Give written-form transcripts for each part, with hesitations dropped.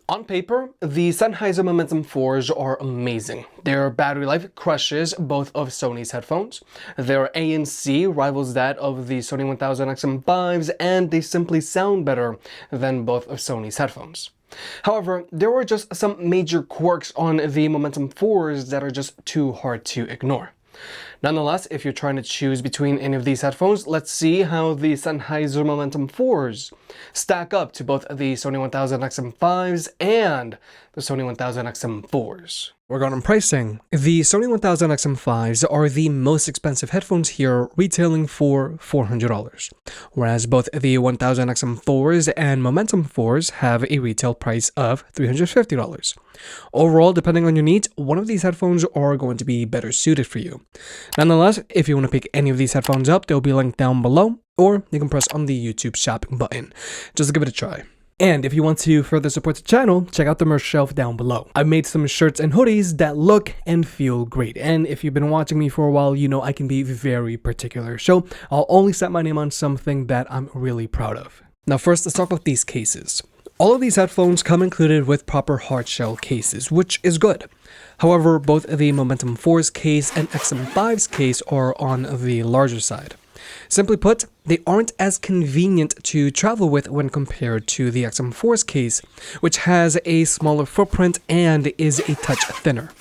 On paper, the Sennheiser Momentum 4s are amazing. Their battery life crushes both of Sony's headphones. Their ANC rivals that of the Sony 1000XM5s, and they simply sound better than both of Sony's headphones. However, there are just some major quirks on the Momentum 4s that are just too hard to ignore. Nonetheless, if you're trying to choose between any of these headphones, let's see how the Sennheiser Momentum 4s stack up to both the Sony 1000XM5s and the Sony 1000XM4s. Regarding pricing, the Sony 1000XM5s are the most expensive headphones here, retailing for $400, whereas both the 1000XM4s and Momentum 4s have a retail price of $350. Overall, depending on your needs, one of these headphones are going to be better suited for you. Nonetheless, if you want to pick any of these headphones up, they'll be linked down below, or you can press on the YouTube shopping button. Just give it a try. And if you want to further support the channel, check out the merch shelf down below. I've made some shirts and hoodies that look and feel great. And if you've been watching me for a while, you know I can be very particular. So I'll only set my name on something that I'm really proud of. Now first, let's talk about these cases. All of these headphones come included with proper hard shell cases, which is good. However, both the Momentum 4's case and XM5's case are on the larger side. Simply put, they aren't as convenient to travel with when compared to the XM4's case, which has a smaller footprint and is a touch thinner.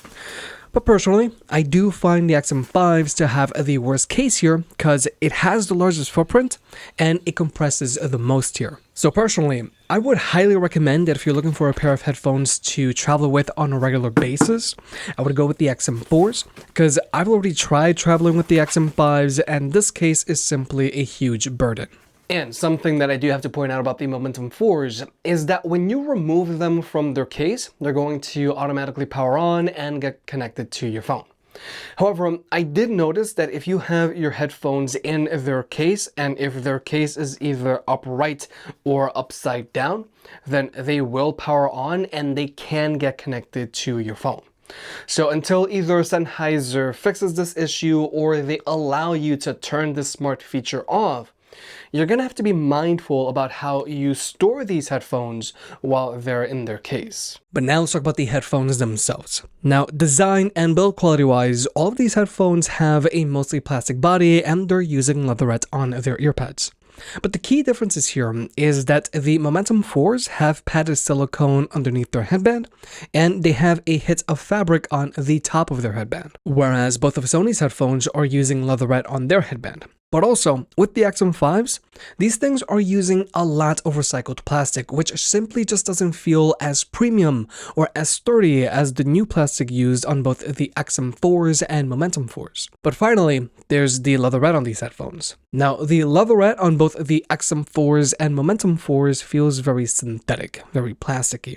But personally, I do find the XM5s to have the worst case here because it has the largest footprint and it compresses the most here. So personally, I would highly recommend that if you're looking for a pair of headphones to travel with on a regular basis, I would go with the XM4s because I've already tried traveling with the XM5s and this case is simply a huge burden. And something that I do have to point out about the Momentum 4s is that when you remove them from their case, they're going to automatically power on and get connected to your phone. However, I did notice that if you have your headphones in their case, and if their case is either upright or upside down, then they will power on and they can get connected to your phone. So until either Sennheiser fixes this issue or they allow you to turn this smart feature off, you're going to have to be mindful about how you store these headphones while they're in their case. But now let's talk about the headphones themselves. Now, design and build quality wise, all of these headphones have a mostly plastic body and they're using leatherette on their earpads. But the key differences here is that the Momentum 4s have padded silicone underneath their headband, and they have a hit of fabric on the top of their headband, whereas both of Sony's headphones are using leatherette on their headband. But also, with the XM5s, these things are using a lot of recycled plastic, which simply just doesn't feel as premium or as sturdy as the new plastic used on both the XM4s and Momentum 4s. But finally, there's the leatherette on these headphones. Now, the leatherette on both the XM4s and Momentum 4s feels very synthetic, very plasticky.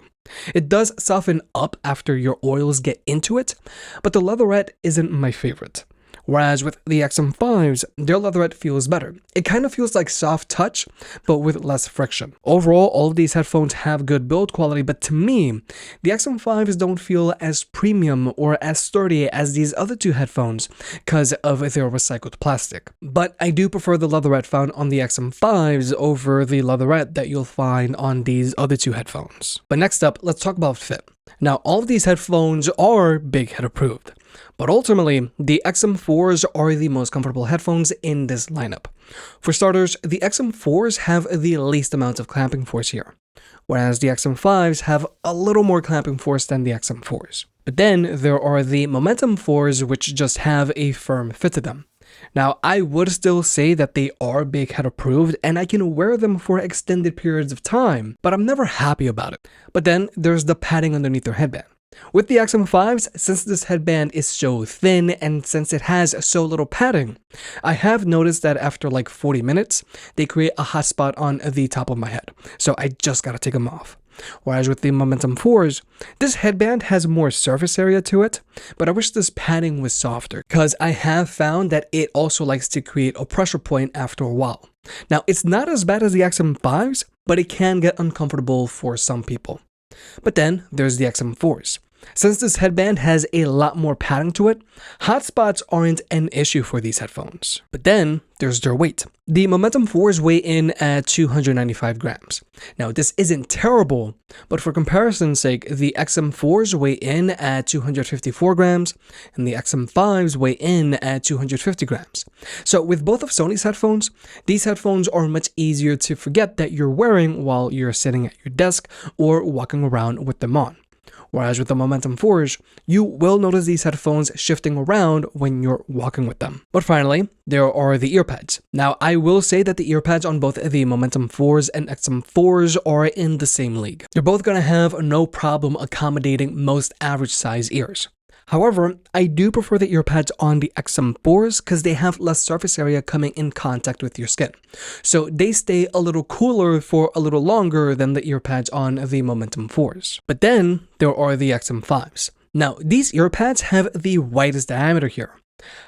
It does soften up after your oils get into it, but the leatherette isn't my favorite. Whereas with the XM5s, their leatherette feels better. It kind of feels like soft touch, but with less friction. Overall, all of these headphones have good build quality, but to me, the XM5s don't feel as premium or as sturdy as these other two headphones because of their recycled plastic. But I do prefer the leatherette found on the XM5s over the leatherette that you'll find on these other two headphones. But next up, let's talk about fit. Now, all of these headphones are big head approved. But ultimately, the XM4s are the most comfortable headphones in this lineup. For starters, the XM4s have the least amount of clamping force here, whereas the XM5s have a little more clamping force than the XM4s. But then there are the Momentum 4s which just have a firm fit to them. Now, I would still say that they are big head approved and I can wear them for extended periods of time, but I'm never happy about it. But then there's the padding underneath their headband. With the XM5s, since this headband is so thin and since it has so little padding, I have noticed that after like 40 minutes, they create a hot spot on the top of my head. So I just gotta take them off. Whereas with the Momentum 4s, this headband has more surface area to it, but I wish this padding was softer because I have found that it also likes to create a pressure point after a while. Now, it's not as bad as the XM5s, but it can get uncomfortable for some people. But then there's the XM4s. Since this headband has a lot more padding to it, hotspots aren't an issue for these headphones. But then there's their weight. The Momentum 4s weigh in at 295 grams. Now this isn't terrible, but for comparison's sake, the XM4s weigh in at 254 grams and the XM5s weigh in at 250 grams. So with both of Sony's headphones, these headphones are much easier to forget that you're wearing while you're sitting at your desk or walking around with them on. Whereas with the Momentum 4s, you will notice these headphones shifting around when you're walking with them. But finally, there are the earpads. Now, I will say that the earpads on both the Momentum 4s and XM4s are in the same league. They're both going to have no problem accommodating most average size ears. However, I do prefer the earpads on the XM4s because they have less surface area coming in contact with your skin. So they stay a little cooler for a little longer than the earpads on the Momentum 4s. But then there are the XM5s. Now, these earpads have the widest diameter here.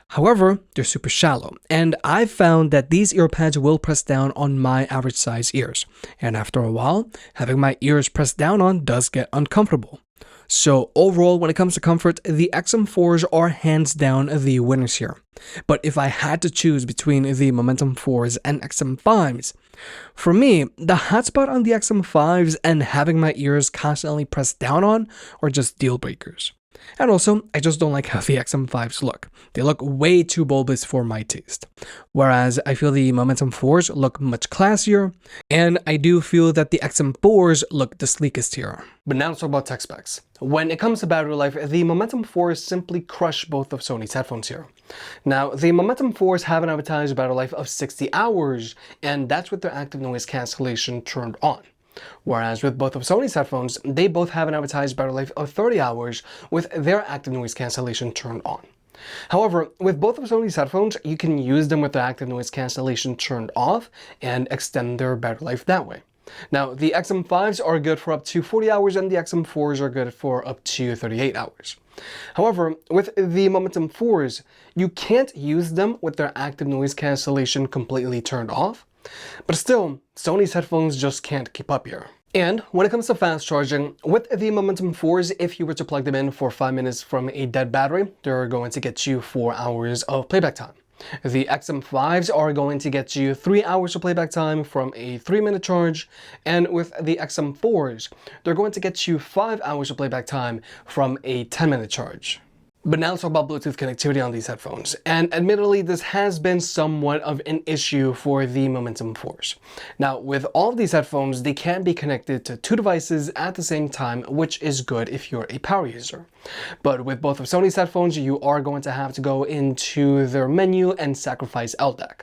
However, they're super shallow, and I've found that these earpads will press down on my average size ears. And after a while, having my ears pressed down on does get uncomfortable. So overall, when it comes to comfort, the XM4s are hands down the winners here. But if I had to choose between the Momentum 4s and XM5s, for me, the hotspot on the XM5s and having my ears constantly pressed down on are just deal breakers. And also, I just don't like how the XM5s look. They look way too bulbous for my taste. Whereas I feel the Momentum 4s look much classier, and I do feel that the XM4s look the sleekest here. But now let's talk about tech specs. When it comes to battery life, the Momentum 4s simply crush both of Sony's headphones here. Now, the Momentum 4s have an advertised battery life of 60 hours, and that's with their active noise cancellation turned on. Whereas with both of Sony's headphones, they both have an advertised battery life of 30 hours with their active noise cancellation turned on. However, with both of Sony's headphones, you can use them with the active noise cancellation turned off and extend their battery life that way. Now, the XM5s are good for up to 40 hours and the XM4s are good for up to 38 hours. However, with the Momentum 4s, you can't use them with their active noise cancellation completely turned off. But still, Sony's headphones just can't keep up here. And when it comes to fast charging, with the Momentum 4s, if you were to plug them in for 5 minutes from a dead battery, they're going to get you 4 hours of playback time. The XM5s are going to get you 3 hours of playback time from a 3-minute charge, and with the XM4s, they're going to get you 5 hours of playback time from a 10-minute charge. But now let's talk about Bluetooth connectivity on these headphones. And admittedly, this has been somewhat of an issue for the Momentum 4s. Now, with all of these headphones, they can be connected to 2 devices at the same time, which is good if you're a power user. But with both of Sony's headphones, you are going to have to go into their menu and sacrifice LDAC.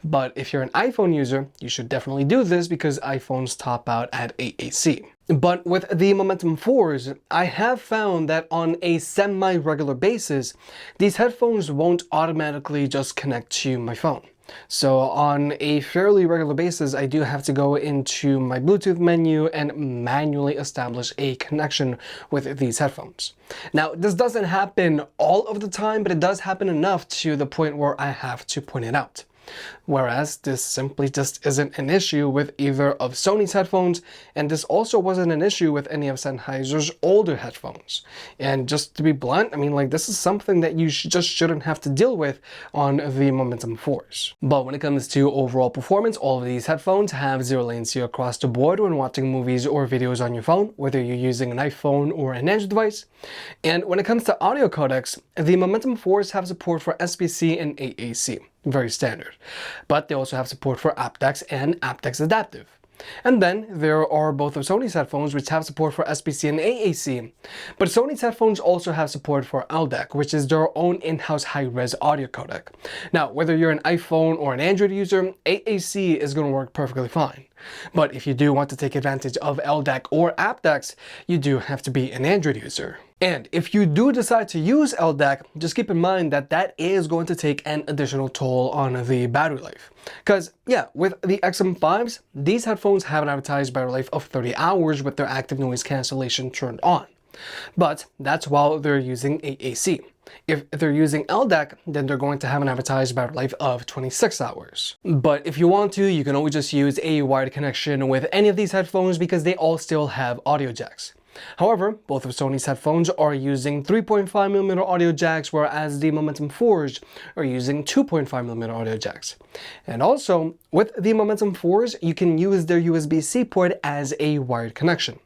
But if you're an iPhone user, you should definitely do this because iPhones top out at AAC. But with the Momentum 4s, I have found that on a semi-regular basis, these headphones won't automatically just connect to my phone. So on a fairly regular basis, I do have to go into my Bluetooth menu and manually establish a connection with these headphones. Now, this doesn't happen all of the time, but it does happen enough to the point where I have to point it out. Whereas this simply just isn't an issue with either of Sony's headphones, and this also wasn't an issue with any of Sennheiser's older headphones. And just to be blunt, I mean, like, this is something that you just shouldn't have to deal with on the Momentum 4s. But when it comes to overall performance, all of these headphones have zero latency across the board when watching movies or videos on your phone, whether you're using an iPhone or an Android device. And when it comes to audio codecs, the Momentum 4s have support for SBC and AAC. Very standard. But they also have support for aptX and aptX Adaptive. And then there are both of Sony's headphones which have support for SBC and AAC. But Sony's headphones also have support for LDAC, which is their own in-house high-res audio codec. Now, whether you're an iPhone or an Android user, AAC is going to work perfectly fine. But if you do want to take advantage of LDAC or aptX, you do have to be an Android user. And if you do decide to use LDAC, just keep in mind that that is going to take an additional toll on the battery life. Because, yeah, with the XM5s, these headphones have an advertised battery life of 30 hours with their active noise cancellation turned on. But that's while they're using AAC. If they're using LDAC, then they're going to have an advertised battery life of 26 hours. But if you want to, you can always just use a wired connection with any of these headphones because they all still have audio jacks. However, both of Sony's headphones are using 3.5mm audio jacks, whereas the Momentum 4s are using 2.5mm audio jacks. And also, with the Momentum 4s, you can use their USB-C port as a wired connection,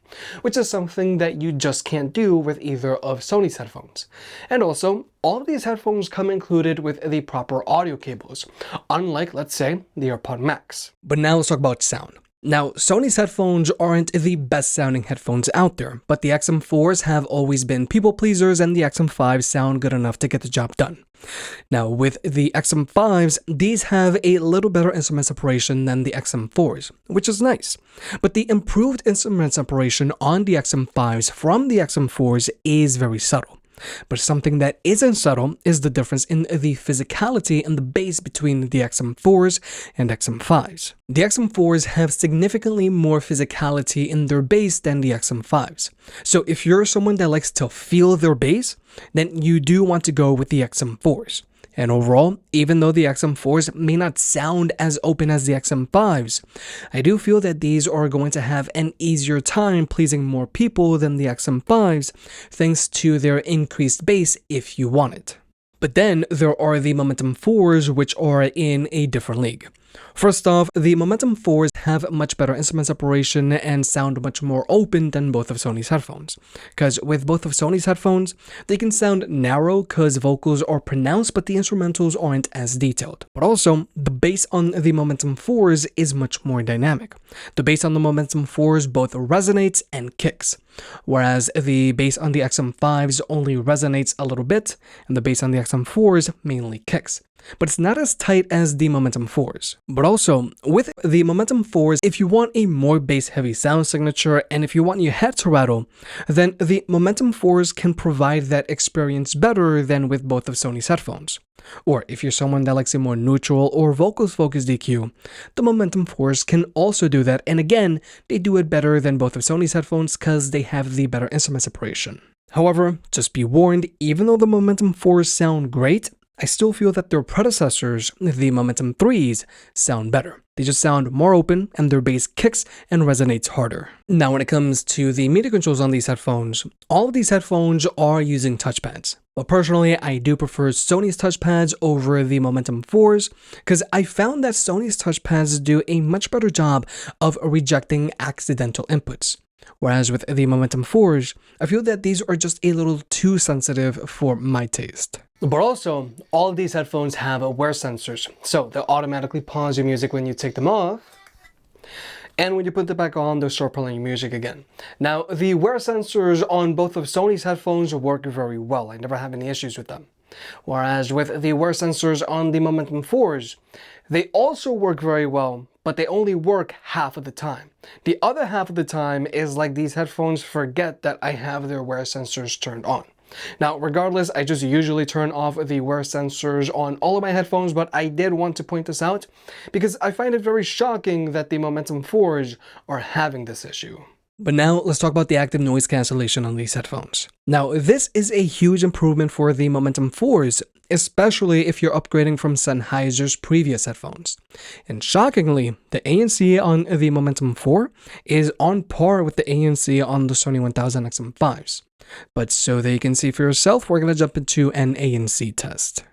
which is something that you just can't do with either of Sony's headphones. And also, all of these headphones come included with the proper audio cables, unlike, let's say, the AirPod Max. But now let's talk about sound. Now, Sony's headphones aren't the best sounding headphones out there, but the XM4s have always been people pleasers and the XM5s sound good enough to get the job done. Now, with the XM5s, these have a little better instrument separation than the XM4s, which is nice. But the improved instrument separation on the XM5s from the XM4s is very subtle. But something that isn't subtle is the difference in the physicality and the bass between the XM4s and XM5s. The XM4s have significantly more physicality in their bass than the XM5s. So if you're someone that likes to feel their bass, then you do want to go with the XM4s. And overall, even though the XM4s may not sound as open as the XM5s, I do feel that these are going to have an easier time pleasing more people than the XM5s, thanks to their increased bass if you want it. But then there are the Momentum 4s, which are in a different league. First off, the Momentum 4s have much better instrument separation and sound much more open than both of Sony's headphones. Because with both of Sony's headphones, they can sound narrow because vocals are pronounced but the instrumentals aren't as detailed. But also, the bass on the Momentum 4s is much more dynamic. The bass on the Momentum 4s both resonates and kicks, whereas the bass on the XM5s only resonates a little bit, and the bass on the XM4s mainly kicks. But it's not as tight as the Momentum 4s. But also, with the Momentum 4s, if you want a more bass-heavy sound signature and if you want your head to rattle, then the Momentum 4s can provide that experience better than with both of Sony's headphones. Or if you're someone that likes a more neutral or vocals-focused EQ, the Momentum 4s can also do that, and again, they do it better than both of Sony's headphones because they have the better instrument separation. However, just be warned, even though the Momentum 4s sound great, I still feel that their predecessors, the Momentum 3s, sound better. They just sound more open and their bass kicks and resonates harder. Now when it comes to the MIDI controls on these headphones, all of these headphones are using touchpads. But personally, I do prefer Sony's touchpads over the Momentum 4s because I found that Sony's touchpads do a much better job of rejecting accidental inputs. Whereas with the Momentum 4s, I feel that these are just a little too sensitive for my taste. But also, all of these headphones have wear sensors, so they'll automatically pause your music when you take them off, and when you put them back on, they'll start playing your music again. Now, the wear sensors on both of Sony's headphones work very well. I never have any issues with them. Whereas with the wear sensors on the Momentum 4s, they also work very well, but they only work half of the time. The other half of the time is like these headphones forget that I have their wear sensors turned on. Now, regardless, I just usually turn off the wear sensors on all of my headphones, but I did want to point this out because I find it very shocking that the Momentum 4s are having this issue. But now let's talk about the active noise cancellation on these headphones. Now, this is a huge improvement for the Momentum 4s, especially if you're upgrading from Sennheiser's previous headphones. And shockingly, the ANC on the Momentum 4 is on par with the ANC on the Sony 1000XM5s. But so that you can see for yourself, we're going to jump into an ANC test.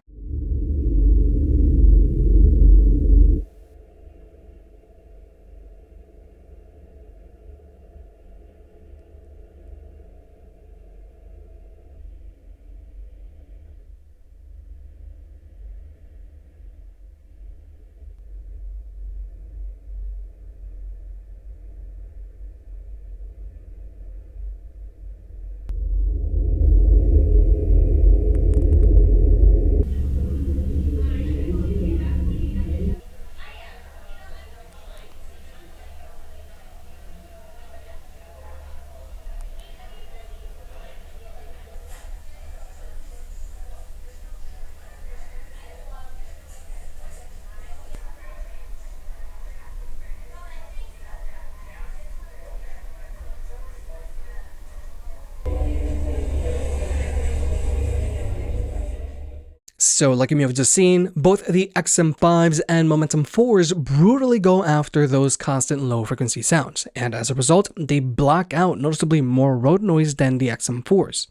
So like you may have just seen, both the XM5s and Momentum 4s brutally go after those constant low frequency sounds, and as a result, they block out noticeably more road noise than the XM4s.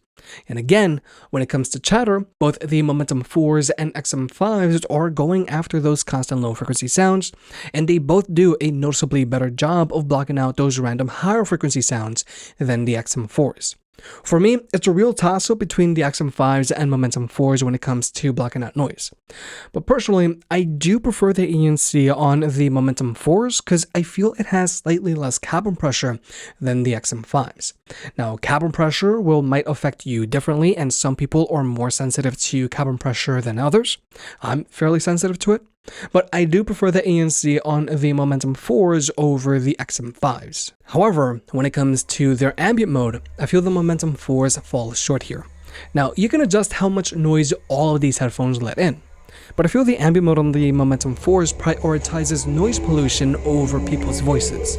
And again, when it comes to chatter, both the Momentum 4s and XM5s are going after those constant low frequency sounds, and they both do a noticeably better job of blocking out those random higher frequency sounds than the XM4s. For me, it's a real toss-up between the XM5s and Momentum 4s when it comes to blocking out noise. But personally, I do prefer the ANC on the Momentum 4s because I feel it has slightly less cabin pressure than the XM5s. Now, cabin pressure might affect you differently, and some people are more sensitive to cabin pressure than others. I'm fairly sensitive to it. But I do prefer the ANC on the Momentum 4s over the XM5s. However, when it comes to their ambient mode, I feel the Momentum 4s fall short here. Now, you can adjust how much noise all of these headphones let in, but I feel the ambient mode on the Momentum 4s prioritizes noise pollution over people's voices.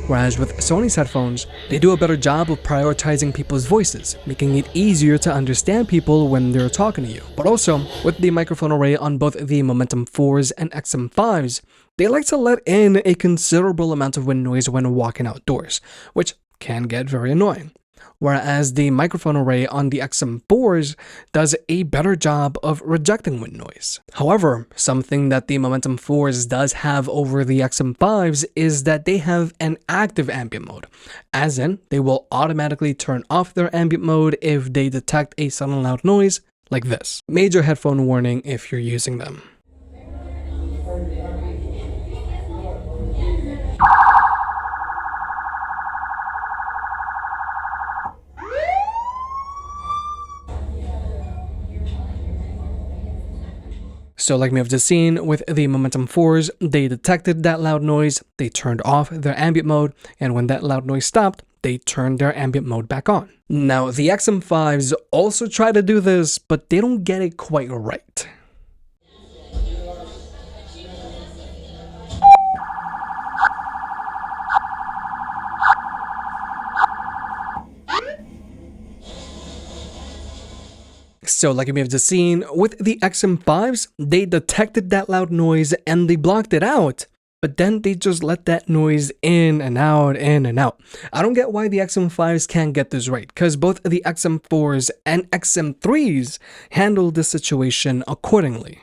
Whereas with Sony's headphones, they do a better job of prioritizing people's voices, making it easier to understand people when they're talking to you. But also, with the microphone array on both the Momentum 4s and XM5s, they like to let in a considerable amount of wind noise when walking outdoors, which can get very annoying. Whereas the microphone array on the XM4s does a better job of rejecting wind noise. However, something that the Momentum 4s does have over the XM5s is that they have an active ambient mode, as in they will automatically turn off their ambient mode if they detect a sudden loud noise like this. Major headphone warning if you're using them. So like we have just seen with the Momentum 4s, they detected that loud noise, they turned off their ambient mode, and when that loud noise stopped, they turned their ambient mode back on. Now the XM5s also try to do this, but they don't get it quite right. So like you may have just seen, with the XM5s, they detected that loud noise and they blocked it out, but then they just let that noise in and out, in and out. I don't get why the XM5s can't get this right, because both the XM4s and XM3s handle this situation accordingly.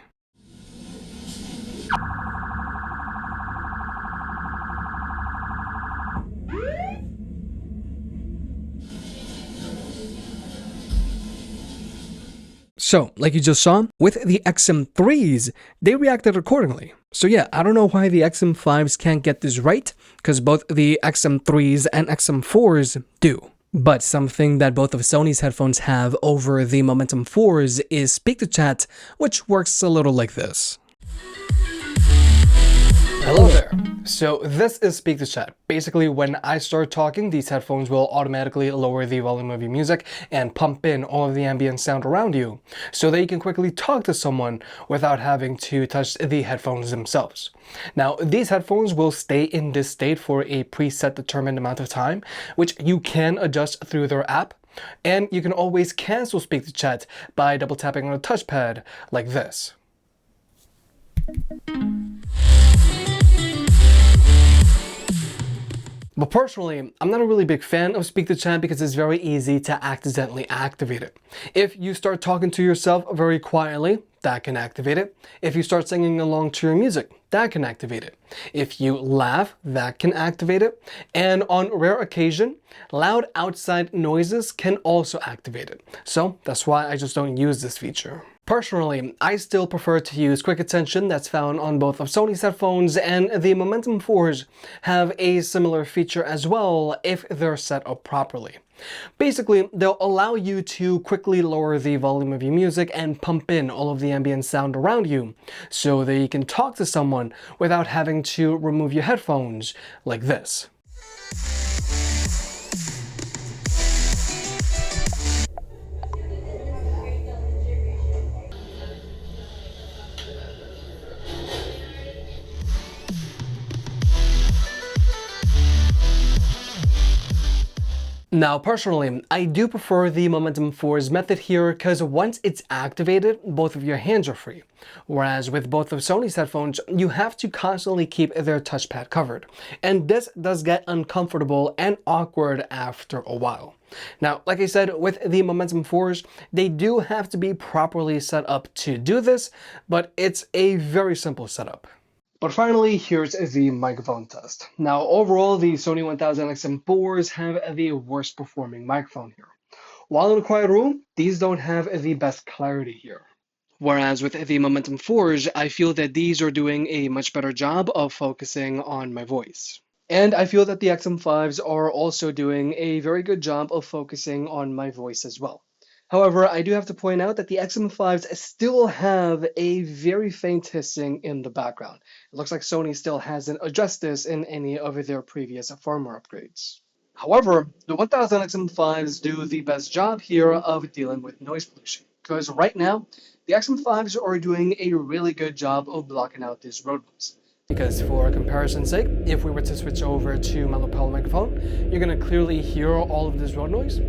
So, like you just saw, with the XM3s, they reacted accordingly. So yeah, I don't know why the XM5s can't get this right, because both the XM3s and XM4s do. But something that both of Sony's headphones have over the Momentum 4s is speak-to-chat, which works a little like this. Hello there. So this is speak to chat. Basically, when I start talking, these headphones will automatically lower the volume of your music and pump in all of the ambient sound around you so that you can quickly talk to someone without having to touch the headphones themselves. Now, these headphones will stay in this state for a preset determined amount of time, which you can adjust through their app. And you can always cancel speak to chat by double tapping on a touchpad like this. But personally, I'm not a really big fan of speak to chat because it's very easy to accidentally activate it. If you start talking to yourself very quietly, that can activate it. If you start singing along to your music, that can activate it. If you laugh, that can activate it. And on rare occasion, loud outside noises can also activate it. So that's why I just don't use this feature. Personally, I still prefer to use quick attention that's found on both of Sony's headphones, and the Momentum 4s have a similar feature as well if they're set up properly. Basically, they'll allow you to quickly lower the volume of your music and pump in all of the ambient sound around you so that you can talk to someone without having to remove your headphones like this. Now, personally, I do prefer the Momentum 4's method here because once it's activated, both of your hands are free. Whereas with both of Sony's headphones, you have to constantly keep their touchpad covered. And this does get uncomfortable and awkward after a while. Now, like I said, with the Momentum 4s, they do have to be properly set up to do this, but it's a very simple setup. But finally, here's the microphone test. Now, overall, the Sony 1000XM4s have the worst performing microphone here. While in a quiet room, these don't have the best clarity here. Whereas with the Momentum 4s, I feel that these are doing a much better job of focusing on my voice. And I feel that the XM5s are also doing a very good job of focusing on my voice as well. However, I do have to point out that the XM5s still have a very faint hissing in the background. It looks like Sony still hasn't addressed this in any of their previous firmware upgrades. However, the 1000XM5s do the best job here of dealing with noise pollution, because right now, the XM5s are doing a really good job of blocking out this road noise. Because for comparison's sake, if we were to switch over to my lapel microphone, you're going to clearly hear all of this road noise.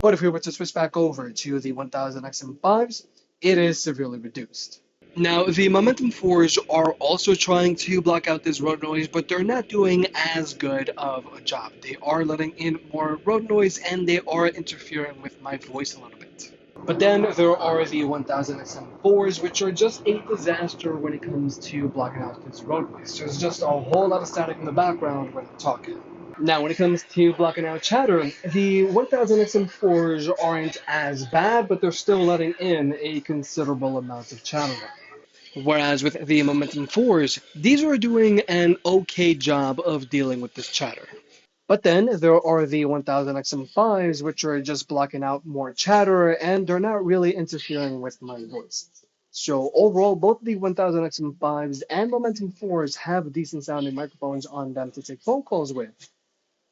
But if we were to switch back over to the 1000XM5s, it is severely reduced. Now, the Momentum 4s are also trying to block out this road noise, but they're not doing as good of a job. They are letting in more road noise and they are interfering with my voice a little bit. But then there are the 1000XM4s, which are just a disaster when it comes to blocking out this road noise. There's just a whole lot of static in the background when I'm talking. Now, when it comes to blocking out chatter, the 1000XM4s aren't as bad, but they're still letting in a considerable amount of chatter. Whereas with the Momentum 4s, these are doing an okay job of dealing with this chatter. But then there are the 1000XM5s, which are just blocking out more chatter, and they're not really interfering with my voice. So overall, both the 1000XM5s and Momentum 4s have decent sounding microphones on them to take phone calls with.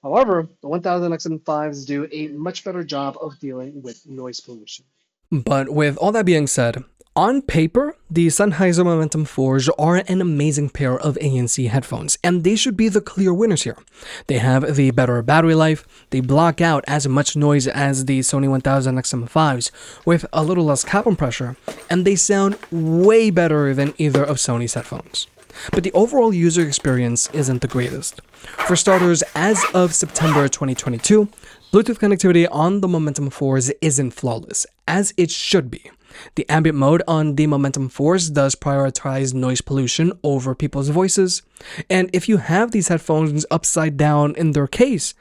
However, the 1000XM5s do a much better job of dealing with noise pollution. But with all that being said, on paper, the Sennheiser Momentum 4s are an amazing pair of ANC headphones, and they should be the clear winners here. They have the better battery life, they block out as much noise as the Sony 1000XM5s with a little less cabin pressure, and they sound way better than either of Sony's headphones. But the overall user experience isn't the greatest. For starters, as of September 2022, Bluetooth connectivity on the Momentum 4s isn't flawless, as it should be. The ambient mode on the Momentum 4s does prioritize noise pollution over people's voices, and if you have these headphones upside down in their case,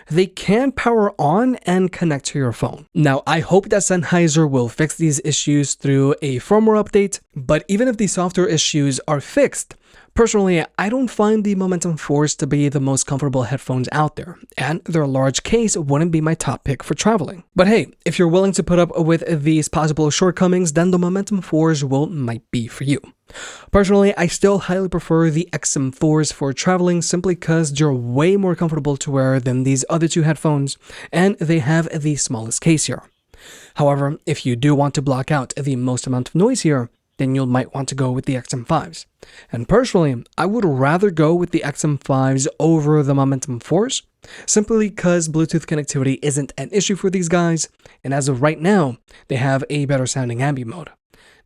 they can power on and connect to your phone. Now, I hope that Sennheiser will fix these issues through a firmware update, but even if the software issues are fixed, personally, I don't find the Momentum 4s to be the most comfortable headphones out there, and their large case wouldn't be my top pick for traveling. But hey, if you're willing to put up with these possible shortcomings, then the Momentum 4s might be for you. Personally, I still highly prefer the XM4s for traveling simply because they're way more comfortable to wear than these other two headphones, and they have the smallest case here. However, if you do want to block out the most amount of noise here, then you might want to go with the XM5s. And personally, I would rather go with the XM5s over the Momentum 4s, simply because Bluetooth connectivity isn't an issue for these guys, and as of right now, they have a better sounding ambient mode.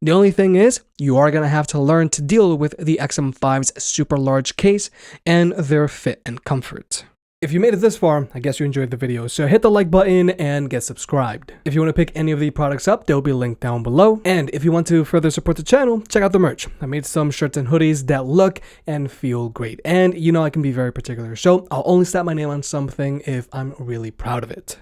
The only thing is, you are going to have to learn to deal with the XM5's super large case and their fit and comfort. If you made it this far, I guess you enjoyed the video, so hit the like button and get subscribed. If you want to pick any of the products up, they'll be linked down below. And if you want to further support the channel, check out the merch. I made some shirts and hoodies that look and feel great. And you know I can be very particular, so I'll only slap my name on something if I'm really proud of it.